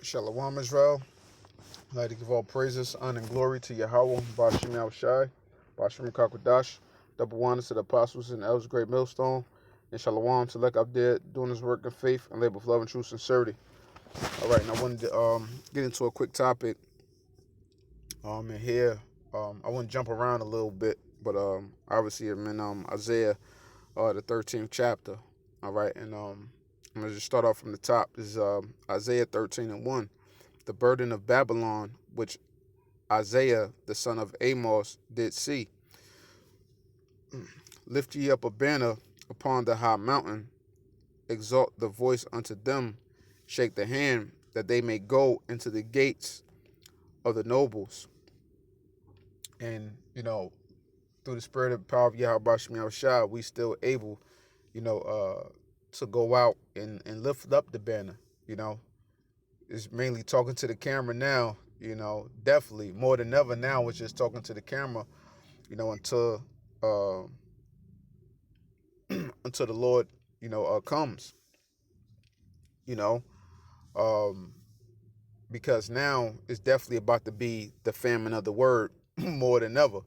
Shalom Israel. I'd like to give all praises, honor, and glory to Yahweh, Bashim Yahushai, Bashim Kakwadash, double honor to the apostles and elders, great millstone, and Shalom to Lek Abdir, doing his work in faith and labor of love and true sincerity. All right, and I wanted to get into a quick topic. And here, I want to jump around a little bit, but obviously I'm in Isaiah, the 13th chapter. All right, and I'm going to just start off from the top. This is Isaiah 13:1. The burden of Babylon, which Isaiah the son of Amos did see. Lift ye up a banner upon the high mountain, exalt the voice unto them, shake the hand, that they may go into the gates of the nobles. And, through the spirit and power of Yahweh Shem Yahushua, we still able, to go out and lift up the banner, It's mainly talking to the camera now, definitely more than ever now. It's just talking to the camera, until until the Lord, comes, you know, um, because now it's definitely about to be the famine of the word more than ever,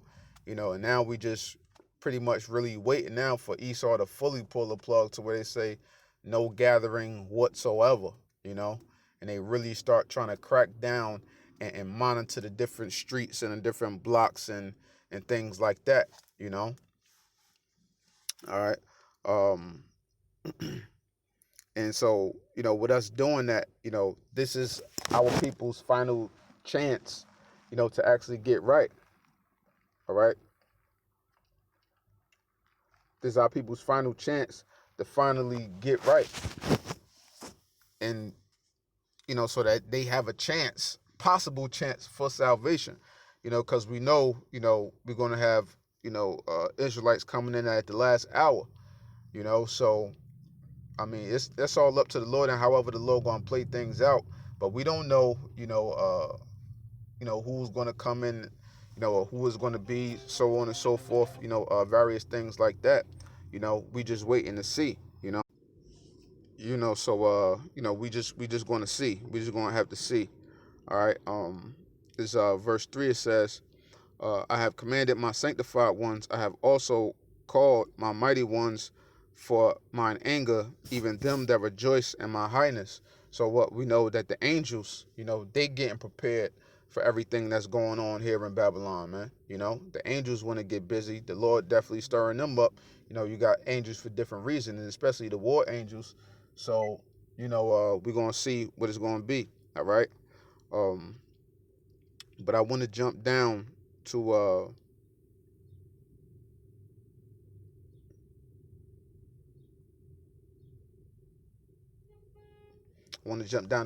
and now we just pretty much really waiting now for Esau to fully pull the plug to where they say no gathering whatsoever, and they really start trying to crack down and monitor the different streets and the different blocks and things like that, All right. Um, and so, with us doing that, this is our people's final chance, to actually get right. All right. This is our people's final chance to finally get right. And, so that they have a chance, possible chance for salvation, because we know, we're going to have, Israelites coming in at the last hour, so I mean, that's all up to the Lord and however the Lord gonna play things out. But we don't know, who's gonna come in, or who is gonna be, so on and so forth. Various things like that. We just waiting to see. So we just gonna see. We just gonna have to see. All right. This verse 3. It says, I have commanded my sanctified ones. I have also called my mighty ones for mine anger, even them that rejoice in my highness. So what we know that the angels, they getting prepared for everything that's going on here in Babylon, man. The angels want to get busy. The Lord definitely stirring them up. You got angels for different reasons, and especially the war angels. So, we're gonna see what it's gonna be. All right. Um, but I want to jump down to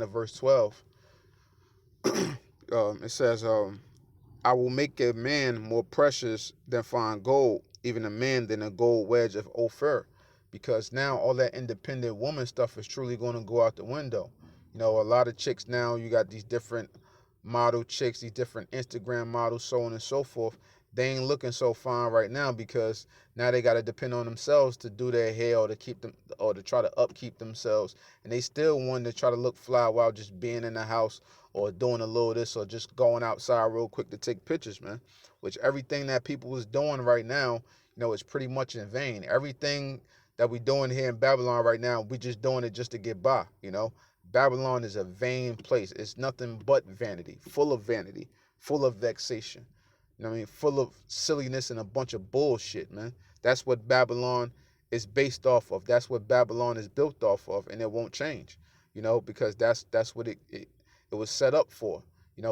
verse 12. It says, I will make a man more precious than fine gold, even a man than a gold wedge of Ophir. Because now all that independent woman stuff is truly going to go out the window. A lot of chicks now, you got these different model chicks, these different Instagram models, so on and so forth. They ain't looking so fine right now because now they got to depend on themselves to do their hair or to keep them or to try to upkeep themselves. And they still want to try to look fly while just being in the house or doing a little of this or just going outside real quick to take pictures, man. Which everything that people is doing right now, is pretty much in vain. Everything that we doing here in Babylon right now, we just doing it just to get by, Babylon is a vain place. It's nothing but vanity, full of vexation. Full of silliness and a bunch of bullshit, man. That's what Babylon is based off of. That's what Babylon is built off of, and it won't change, because that's what it was set up for.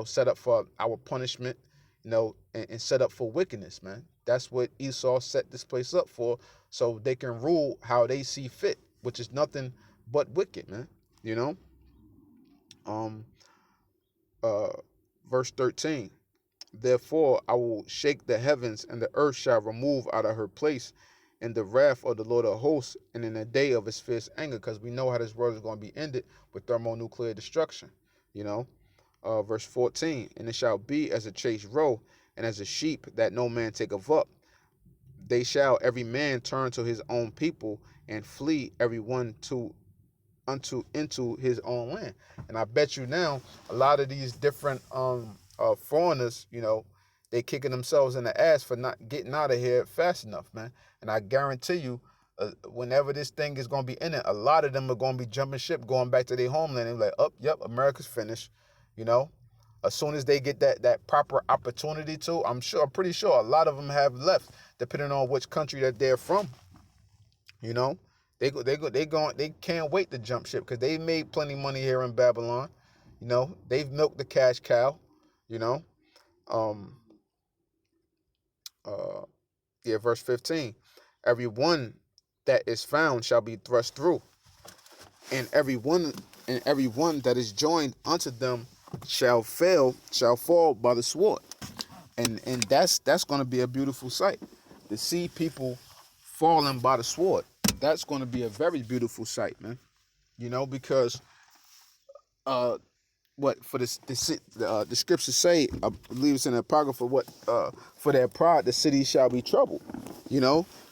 Set up for our punishment, and set up for wickedness, man. That's what Esau set this place up for, so they can rule how they see fit, which is nothing but wicked, man. You know. Um. Uh. Verse 13. Therefore I will shake the heavens, and the earth shall remove out of her place in the wrath of the Lord of hosts, and in the day of his fierce anger, because we know how this world is going to be ended with thermonuclear destruction. You know. Verse 14. And it shall be as a chased roe, and as a sheep that no man taketh up. They shall every man turn to his own people, and flee every one to into his own land. And I bet you now a lot of these different foreigners, they kicking themselves in the ass for not getting out of here fast enough, man. And I guarantee you, whenever this thing is gonna be in it, a lot of them are gonna be jumping ship, going back to their homeland, and like, oh, yep, America's finished, you know. As soon as they get that proper opportunity to, I'm pretty sure a lot of them have left, depending on which country that they're from. You know, they can't wait to jump ship because they made plenty of money here in Babylon. They've milked the cash cow. You know, um, uh, yeah, verse 15. Everyone that is found shall be thrust through, and everyone that is joined unto them shall fall by the sword. And that's going to be a beautiful sight to see people falling by the sword. That's going to be a very beautiful sight, man. Because what for the scriptures say, I believe it's in the apocrypha, for their pride the city shall be troubled.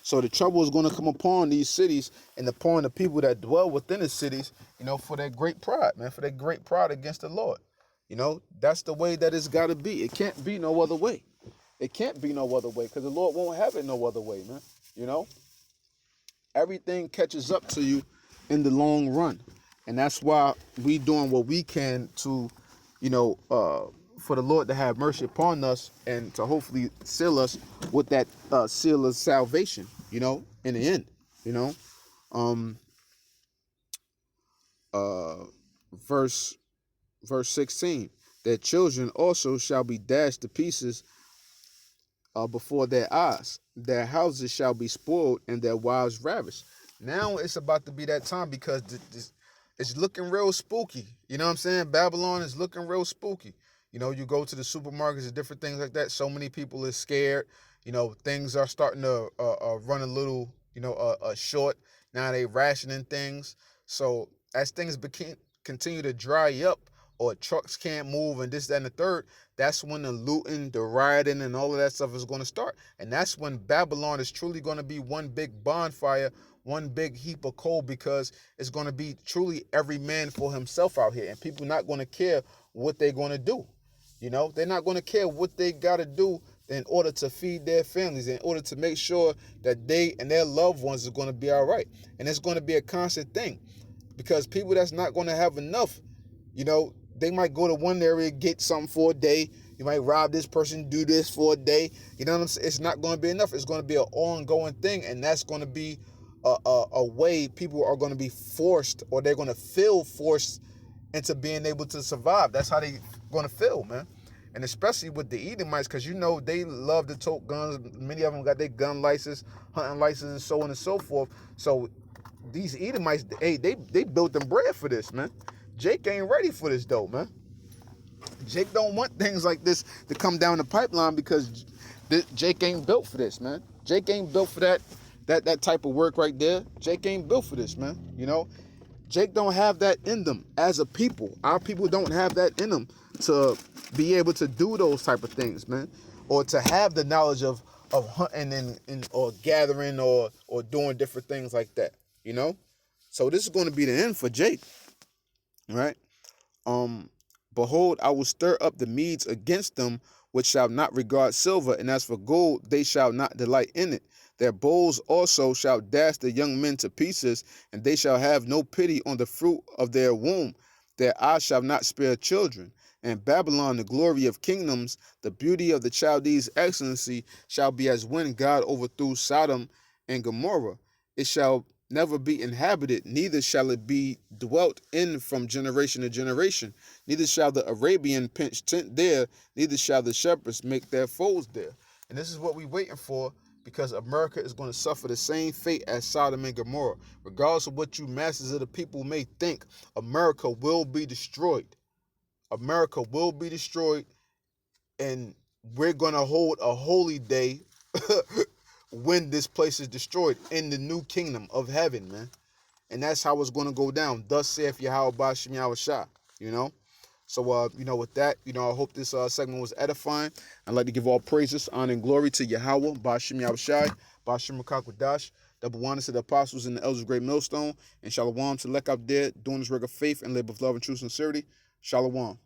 So the trouble is going to come upon these cities and upon the people that dwell within the cities, for their great pride, man, for their great pride against the Lord. That's the way that it's got to be. It can't be no other way. It can't be no other way because the Lord won't have it no other way, man. Everything catches up to you in the long run. And that's why we doing what we can to, for the Lord to have mercy upon us and to hopefully seal us with that seal of salvation, in the end, verse 16, their children also shall be dashed to pieces before their eyes. Their houses shall be spoiled and their wives ravished. Now it's about to be that time because it's looking real spooky. You know what I'm saying? Babylon is looking real spooky. You go to the supermarkets and different things like that. So many people are scared. Things are starting to run a little, short. Now they rationing things. So as things continue to dry up, or trucks can't move and this, that, and the third, that's when the looting, the rioting, and all of that stuff is going to start. And that's when Babylon is truly going to be one big bonfire, one big heap of coal, because it's going to be truly every man for himself out here. And people not going to care what they're going to do. They're not going to care what they got to do in order to feed their families, in order to make sure that they and their loved ones are going to be all right. And it's going to be a constant thing because people that's not going to have enough, they might go to one area, get something for a day. You might rob this person, do this for a day. You know what I'm saying? It's not going to be enough. It's going to be an ongoing thing, and that's going to be a way people are going to be forced, or they're going to feel forced into being able to survive. That's how they're going to feel, man. And especially with the Edomites, because they love to tote guns. Many of them got their gun license, hunting license, and so on and so forth. So these Edomites, hey, they built them bread for this, man. Jake ain't ready for this though, man. Jake don't want things like this to come down the pipeline because Jake ain't built for this, man. Jake ain't built for that type of work right there. Jake ain't built for this, man. Jake don't have that in them as a people. Our people don't have that in them to be able to do those type of things, man, or to have the knowledge of hunting and or gathering or doing different things like that. So this is going to be the end for Jake. Right? Behold, I will stir up the Medes against them, which shall not regard silver, and as for gold, they shall not delight in it. Their bowls also shall dash the young men to pieces, and they shall have no pity on the fruit of their womb. Their eyes shall not spare children. And Babylon, the glory of kingdoms, the beauty of the Chaldees' excellency, shall be as when God overthrew Sodom and Gomorrah. It shall never be inhabited, neither shall it be dwelt in from generation to generation. Neither shall the Arabian pitch tent there, neither shall the shepherds make their foes there. And this is what we're waiting for, because America is going to suffer the same fate as Sodom and Gomorrah. Regardless of what you masses of the people may think, America will be destroyed. America will be destroyed, and we're going to hold a holy day when this place is destroyed in the new kingdom of heaven, man. And that's how it's going to go down. Thus saith Yahweh Bashim Yahushua, So, with that, I hope this segment was edifying. I'd like to give all praises, honor, and glory to Yahweh Bashim Yahushua, Bashim Makakwadash, Abuana to the apostles and the elders of Great Millstone, and Shalom to Lek out there doing this work of faith and labor of love and true sincerity. Shalom.